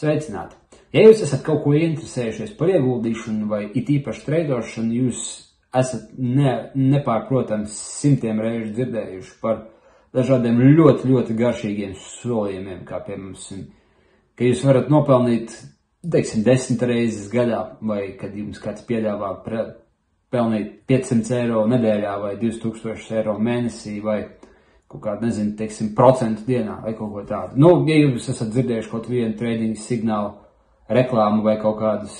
Sveicināti! Ja jūs esat kaut ko interesējušies par ieguldīšanu vai it īpaši treidošanu, jūs esat nepārprotams simtiem reižu dzirdējuši par dažādiem ļoti garšīgiem solījumiem, kā piemēram, ka jūs varat nopelnīt, 10 reizes gadā, vai kad jums kāds piedāvā pelnīt 500 eiro nedēļā vai 2000 eiro mēnesī vai kaut kādu, procentu dienā vai kaut ko tādu. Ja jūs esat dzirdējuši kaut vienu trading signālu, reklāmu vai kaut kādus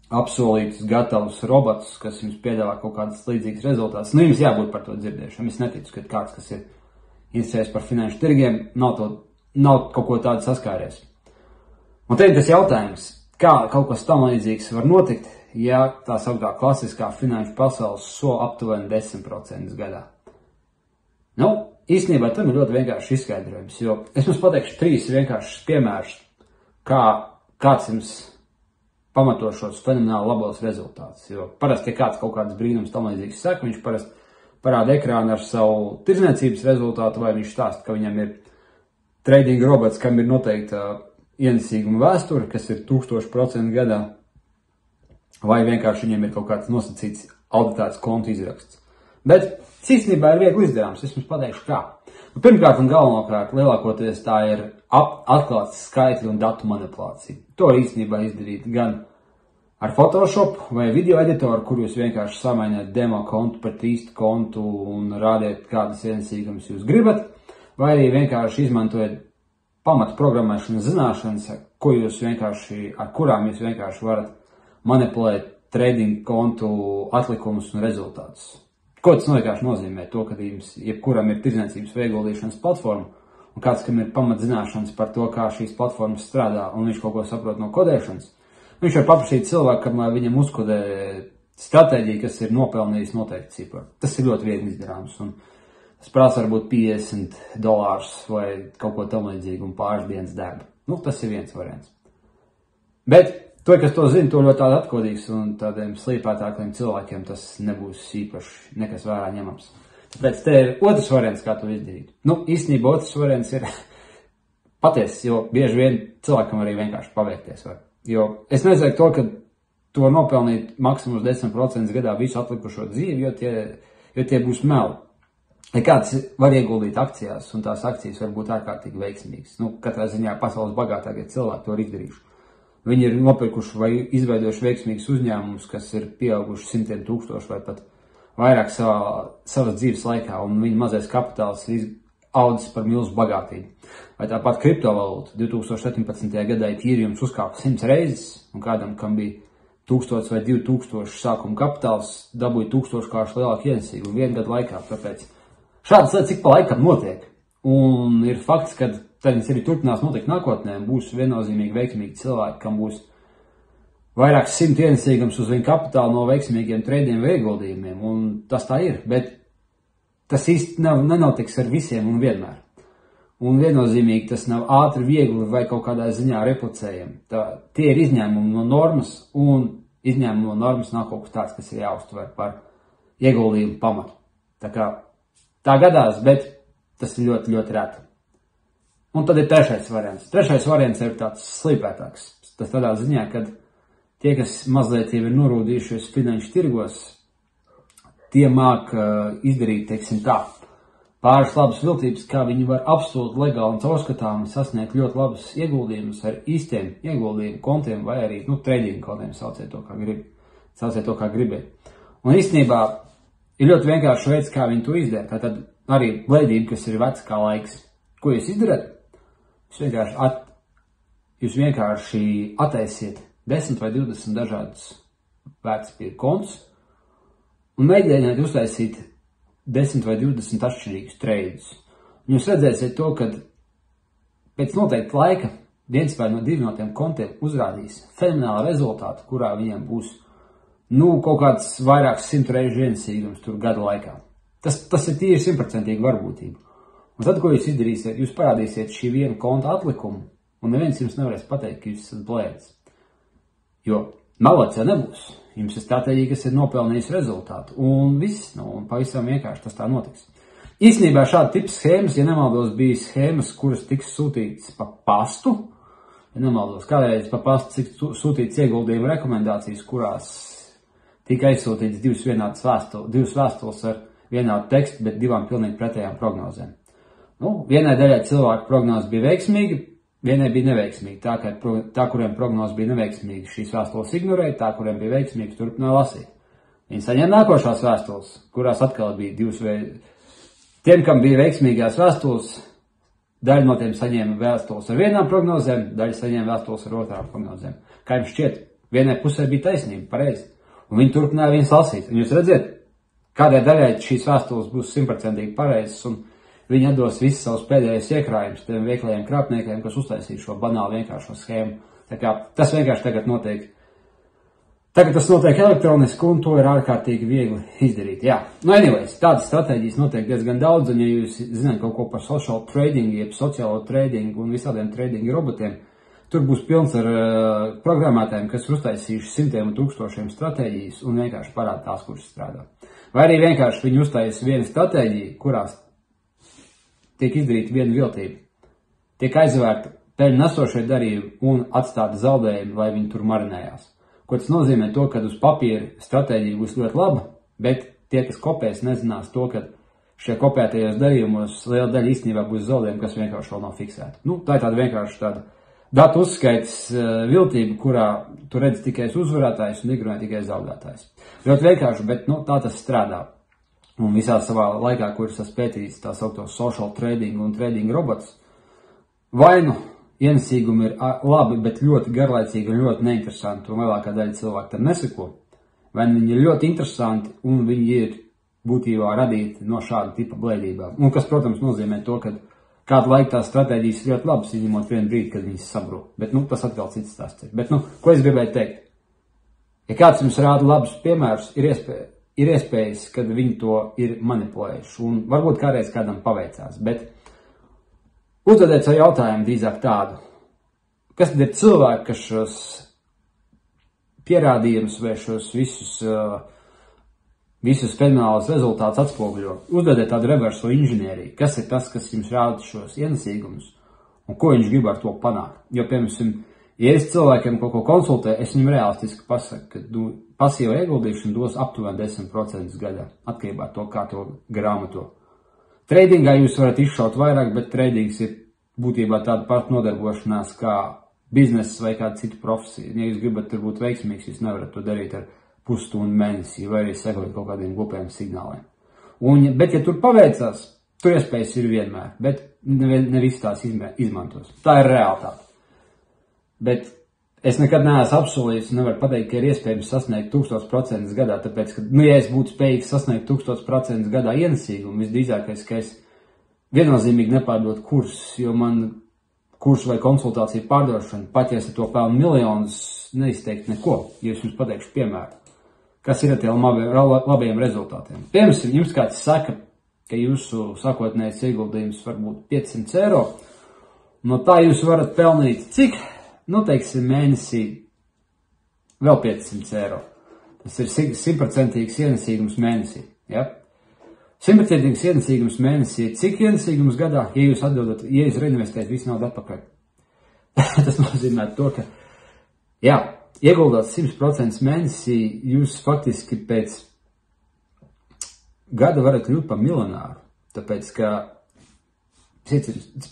apsolītus gatavus robotus, kas jums piedāvā kaut kādas līdzīgas rezultātus, jums jābūt par to dzirdējušam. Es neticu, ka kāds, kas ir interesējies par finanšu tirgiem, nav kaut ko tādu saskāries. Un te ir tas jautājums, kā kaut kas tam līdzīgs var notikt, ja tā sauktā klasiskā finanšu pasaules sola aptuveni 10% gadā. Īstenībā tam ir ļoti vienkārši izskaidrojums, jo es jums pateikšu 3 vienkāršus piemērus, kā kāds jums pamato šos fenomenāli labos rezultātus. Jo parasti, ja kāds kaut kāds brīnums tam līdzīgs saka, viņš parasti parāda ekrānu ar savu tirdzniecības rezultātu, vai viņš stāsta, ka viņam ir trading robots, kam ir noteikta ienesīguma vēsture, kas ir 1000% gadā, vai vienkārši viņam ir kaut kāds nosacīts auditēts kontu izraksts. Bet īstenībā ir viegli izdarāms, es jums pateikšu kā. Pirmkārt un galvenokārt lielākoties tā ir atklāts skaitļu un datu manipulācija. To īstenībā izdarīt gan ar Photoshop vai video editoru, kur jūs vienkārši samainiet demo kontu pret īstu kontu un rādiet, kādas ienesīgumus jūs gribat, vai arī vienkārši izmantojat pamatu programmēšanas zināšanas, ar kurām jūs vienkārši varat manipulēt trading kontu atlikumus un rezultātus. Ko tas vienkārši nozīmē? To, ka jums jebkuram ir tirdzniecības vai ieguldīšanas platforma, un kāds, kam ir pamatzināšanas par to, kā šīs platformas strādā, un viņš kaut ko saprot no kodēšanas, viņš var paprasīt cilvēkam, lai viņam uzkodē stratēģiju, kas ir nopelnījis noteikti ciparu. Tas ir ļoti viegli izdarāms, un tas prasa varbūt $50 vai kaut ko tam līdzīgu un pāris dienas darba. Tas ir viens variants. Bet to, kas to zina, to ļoti tādi atkodīgs un tādiem slīpētākiem cilvēkiem tas nebūs īpaši nekas vērā ņemams. Tāpēc te ir otrs variants, kā to izdarīt. Īstenībā otrs variants ir patiesis, jo bieži vien cilvēkam arī vienkārši paveikties var. Jo es nesaku to, ka to nopelnīt maksimums 10% gadā visu atlikušo dzīvi, jo tie būs meli. Ja kāds var ieguldīt akcijās, un tās akcijas var būt ārkārtīgi veiksmīgas. Katrā ziņā pasaules bagātākie cilvēki to ir izdarījuši. Viņi ir nopirkuši vai izveidojuši veiksmīgus uzņēmumus, kas ir pieauguši simtiem tūkstoši vai pat vairāk savas dzīves laikā, un viņa mazais kapitāls ir audzis par milzu bagātību. Vai tāpat kriptovalūta 2017. gadā tīrījums uzkāpa 100 reizes, un kādam, kam bija 1000 vai 2000 sākuma kapitāls, dabūja 1000 kāršu lielāku ienesīgumu 1 gadu laikā. Tāpēc šādas lietas ik pa laikam notiek. Un ir fakts, ka tas arī turpinās notikt nākotnē, būs viennozīmīgi veiksmīgi cilvēki, kam būs vairāk 100 ienesīgums uz viņu kapitālu no veiksmīgiem treidiem vai ieguldījumiem, un tas tā ir, bet tas īsti nenotiks ar visiem un vienmēr. Un viennozīmīgi tas nav ātri, viegli vai kaut kādā ziņā replicējami. Tie ir izņēmumi no normas, un izņēmumi no normas nav kaut kas tāds, kas ir jāuztver par ieguldījumu pamatu. Tā gadās, bet tas ir ļoti reti. Un tad ir trešais variants. Trešais variants ir tāds slīpētāks. Tas tādā ziņā, kad tie, kas mazliet jau ir norūdījušies finanšu tirgos, tie māk izdarīt, pāris labas viltības, kā viņi var absolūti legāli un caurskatāmi sasniegt ļoti labus ieguldījumus ar īstiem ieguldījumu kontiem vai arī, trading kontiem, sauciet to kā gribiet. Un īstenībā ir ļoti vienkārši veids, kā viņi to izdara. Tātad arī blēdība, kas ir veca kā laiks. Ko jūs izdarat? Jūs vienkārši attaisiet 10 vai 20 dažādus vērtspapīru kontus un mēģiniet uztaisīt 10 vai 20 atšķirīgus treidus. Jūs redzēsiet to, ka pēc noteikta laika viens vai no 2 no tiem kontiem uzrādīs fenomenālu rezultātu, kurā viņiem būs kaut kāds vairāk 100 reižu ienesīgums tur gada laikā. Tas ir tīri 100% varbūtība. Un tad, ko jūs izdarīsiet, jūs parādīsiet šī viena konta atlikumu, un neviens jums nevarēs pateikt, ka jūs esat blēdis. Jo melots jau nebūs. Jums ir stratēģija, kas ir nopelnījusi rezultātu, un viss, un pavisam vienkārši tas tā notiks. Īstenībā šāda tipa schēmas, ja nemaldos, bija schēmas, kuras tiks sūtītas pa pastu, ja nemaldos, kādreiz pa pastu cik sūtīts ieguldījumu rekomendācijas, kurās tika aizsūtīts divas vēstules ar vienādu tekstu, bet divām pilnīgi pretējām prognozēm. Nu, vienai daļai cilvēku prognoze bija veiksmīga, vienai bija neveiksmīga. Tā, kuriem prognoze bija neveiksmīga, šīs vēstules ignorēja, tā, kuriem bija veiksmīgas, turpināja lasīt. Viņi saņēma nākošās vēstules, kurās atkal bija divas veidi. Tiem, kam bija veiksmīgās vēstules, daļa no tiem saņēma vēstules ar vienām prognozēm, daļa saņēma vēstules ar otrām prognozēm. Kā jums šķiet, vienai pusē bija taisnība, pareizi. Un viņi turpināja viņas lasīt. Un jūs redzat, kādai daļai šīs vēstules būs 100% pareizas, un viņi atdos visus savus pēdējos iekrājumus tiem veiklajiem krāpniekiem, kas uztaisīja šo banālu vienkāršo schēmu. Tā kā tas vienkārši tagad notiek. Tagad tas notiek elektroniski, un to ir ārkārtīgi viegli izdarīt. Jā, anyways, tādas stratēģijas notiek diezgan daudz, un ja jūs zināt kaut ko par social trading, jeb sociālo tradingu un visādiem trading robotiem, tur būs pilns ar programmētājiem, kas ir uztaisījuši simtiem un tūkstošiem stratēģijas un vienkārši parāda tās, kuras strādā. Vai arī vienkārši viņi uztaisa vienu stratēģiju, kurās tiek izdarīta viena viltība. Tiek aizvērta peļņu nesošie darījumi un atstāta zaudējumi, lai viņi tur marinējās. Ko tas nozīmē to, ka uz papīra stratēģija būs ļoti laba, bet tie, kas kopēs, nezinās to, ka šie kopētajos darījumos liela daļa īstenībā būs zaudējumi, kas vienkārši vēl nav fiksēti. Nu, tā ir tāda vienkārši tāda datu uzskaits viltība, kurā tu redz tikai uzvarētājs un ignorē tikai zaudētājs. Ļoti vienkārši, bet tā tas strādā. Un visā savā laikā, kuras esmu pētījis tā saukto social trading un trading robots, vai ienesīgumi ir labi, bet ļoti garlaicīgi un ļoti neinteresanti, un lielākā daļa cilvēku tam neseko, vai viņi ir ļoti interesanti un viņi ir būtībā radīti no šāda tipa blēdībām. Un kas, protams, nozīmē to, ka kādu laiku tās stratēģijas ir ļoti labas, izņemot vienu brīdi, kad viņas sabrūk. Bet, tas atkal cits stāsts ir. Bet, ko es gribēju teikt? Ja kāds jums rāda labus piemērus, ir iespējas, kad viņi to ir manipulējuši, un varbūt kādreiz kādam paveicās, bet uzdodiet savu jautājumu drīzāk tādu. Kas tad ir cilvēki, kas šos pierādījumus vai šos visus fenomenālus rezultātus atspoguļo? Uzdodiet tādu reverso inženieriju. Kas ir tas, kas jums rāda šos ienesīgumus un ko viņš grib ar to panākt? Jo, piemēram, ja es cilvēkiem kaut ko konsultēju, es viņam realistiski pasaku, ka pasīva ieguldīšana dos aptuveni 10% gadā, atkarībā to, kā to grāmato. Tradingā jūs varat izšaut vairāk, bet tradings ir būtībā tāda pat nodarbošanās kā bizness vai kāda cita profesija. Ja jūs gribat tur būt veiksmīgs, jūs nevarat to darīt ar pusstundu mēnesī vai arī sekot kaut kādiem glupiem signāliem. Bet ja tur paveicās, tur iespējas ir vienmēr, bet ne visi tās izmantos. Tā ir realitāte. Bet es nekad neesmu apsolījis un nevaru pateikt, ka ir iespējams sasniegt 1000% gadā, tāpēc, ka, ja es būtu spējīgs sasniegt 1000% gadā ienesīgumu, visdrīzākais, ka es viennozīmīgi nepārdot kursus, jo man kursu vai konsultāciju pārdošana, pat ja es to pelnu miljonus, neizteikt neko, ja es jums pateikšu piemēru, kas ir ar tiem labiem rezultātiem. Piemēram, jums kāds saka, ka jūsu sākotnējais ieguldījums var būt 500 eiro, no tā jūs varat pelnīt cik? Teiksim, mēnesī vēl 500 eiro. Tas ir 100% ienesīgums mēnesī. Ja? 100% ienesīgums mēnesī. Cik ienesīgums gadā, ja jūs reinvestējat visu naudu atpakaļ? Tas nozīmē to, ka, ieguldot 100% mēnesī, jūs faktiski pēc gada varat kļūt par miljonāru. Tāpēc, ka,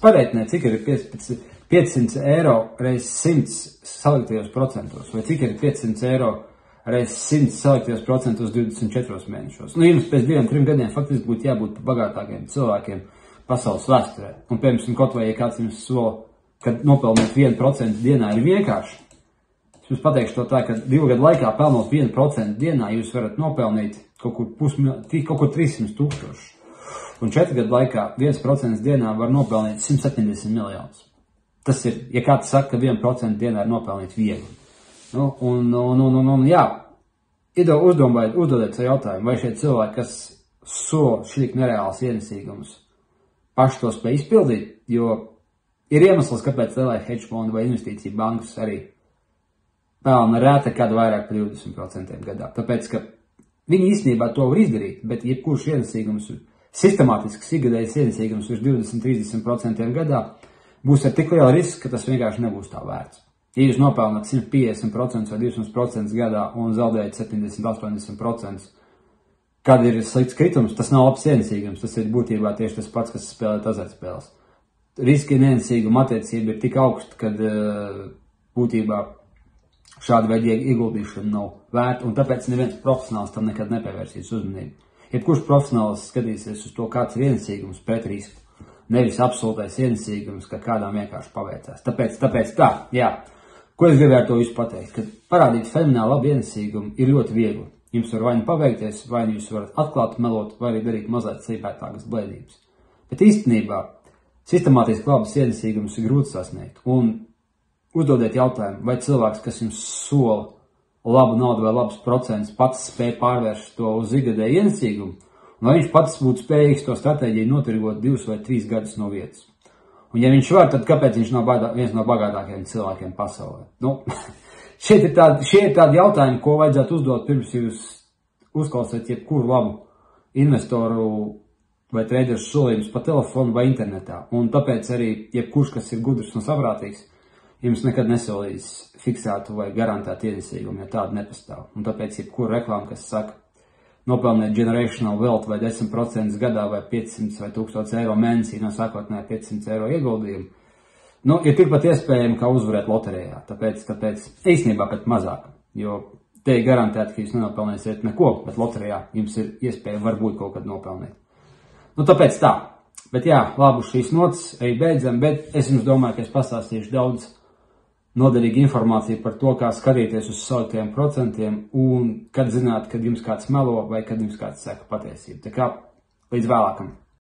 pareitnē, cik ir 500 eiro reiz 100 saliktajos procentos, vai cik ir 500 eiro reiz 100 saliktajos procentos 24 mēnešos. Jums pēc 2-3 gadiem faktiski būtu jābūt bagātākiem cilvēkiem pasaules vēsturē. Un, piemēram, kaut vai, ja kāds jums sola, kad nopelnīt 1% dienā ir vienkārši, es jums pateikšu to tā, ka 2 gadu laikā pelnot 1% dienā, jūs varat nopelnīt kaut kur 300 000. Un 4 gadu laikā 1% dienā var nopelnīt 170 miljonus. Tas ir, ja kāds saka, ka 1% dienā ir nopelnīt viegli. Uzdodiet savu jautājumu, vai šie cilvēki, kas sola šķiet nereāls ienesīgumus, paši to spēj izpildīt, jo ir iemesls, kāpēc lielai hedge fondu vai investīciju bankas arī pelna rēta kādu vairāk par 20% gadā. Tāpēc, ka viņi īstenībā to var izdarīt, bet jebkurš ienesīgums, sistemātisks ikgadējs ienesīgums uz 20-30% gadā, būs ar tik liela riska, ka tas vienkārši nebūs tā vērts. Ja jūs nopelnat 150% vai 200% gadā un zaudējat 70-80%, kad ir slikts kritums, tas nav labs ienesīgums, tas ir būtībā tieši tas pats, kas spēlēt azartspēles. Riski nenesīguma attiecība ir tik augsta, kad būtībā šāda veida ieguldīšana nav vērta, un tāpēc neviens profesionāls tam nekad nepievērsīs uzmanību. Jebkurš profesionāls skatīsies uz to, kāds ir ienesīgums pret risku, nevis absolūtais ienesīgums, ka kādām vienkārši paveicās. Tāpēc tā, jā. Ko es gribētu to visu pateikt? Kad parādīt fenomenālu labu ienesīgumu ir ļoti viegli. Jums var vai nu paveikties, vai nu jūs varat atklāt melot, vai arī darīt mazliet cīpētākas blēdības. Bet īstenībā sistemātiski labas ienesīgumus ir grūti sasniegt. Un uzdodiet jautājumu, vai cilvēks, kas jums sola labu naudu vai labus procentus, pats spēj pārvērst to uz ikgadēju ienesīgumu, un vai viņš pats būtu spējīgs to stratēģiju notirgot 2 vai 3 gadus no vietas. Un ja viņš var, tad kāpēc viņš nav viens no bagātākajiem cilvēkiem pasaulē? Nu, šie ir tādi jautājumi, ko vajadzētu uzdot pirms jūs uzklausāt jebkuru labu investoru vai traderu solījumus pa telefonu vai internetā. Un tāpēc arī jebkurš, kas ir gudrs un saprātīgs, jums nekad nesolīs fiksētu vai garantētu ienesīgumu, ja tāda nepastāv. Un tāpēc jebkura reklāma, kas saka, nopelnēt generational wealth vai 10% gadā vai 500 vai 1000 eiro mēnesī no sākotnējā 500 eiro ieguldījumu, nu, ir tikpat iespējami, kā uzvarēt loterijā. Tāpēc īstenībā pat mazāk, jo te ir garantēti, ka jūs nenopelnīsiet neko, bet loterijā jums ir iespēja varbūt kaut kad nopelnīt. Nu, tāpēc tā. Bet jā, labu šīs nots arī beidzam, bet es jums domāju, ka es pastāstīšu daudz noderīga informācija par to, kā skatīties uz saliktajiem procentiem un kad zināt, kad jums kāds melo vai kad jums kāds saka patiesību. Tā kā līdz vēlākam.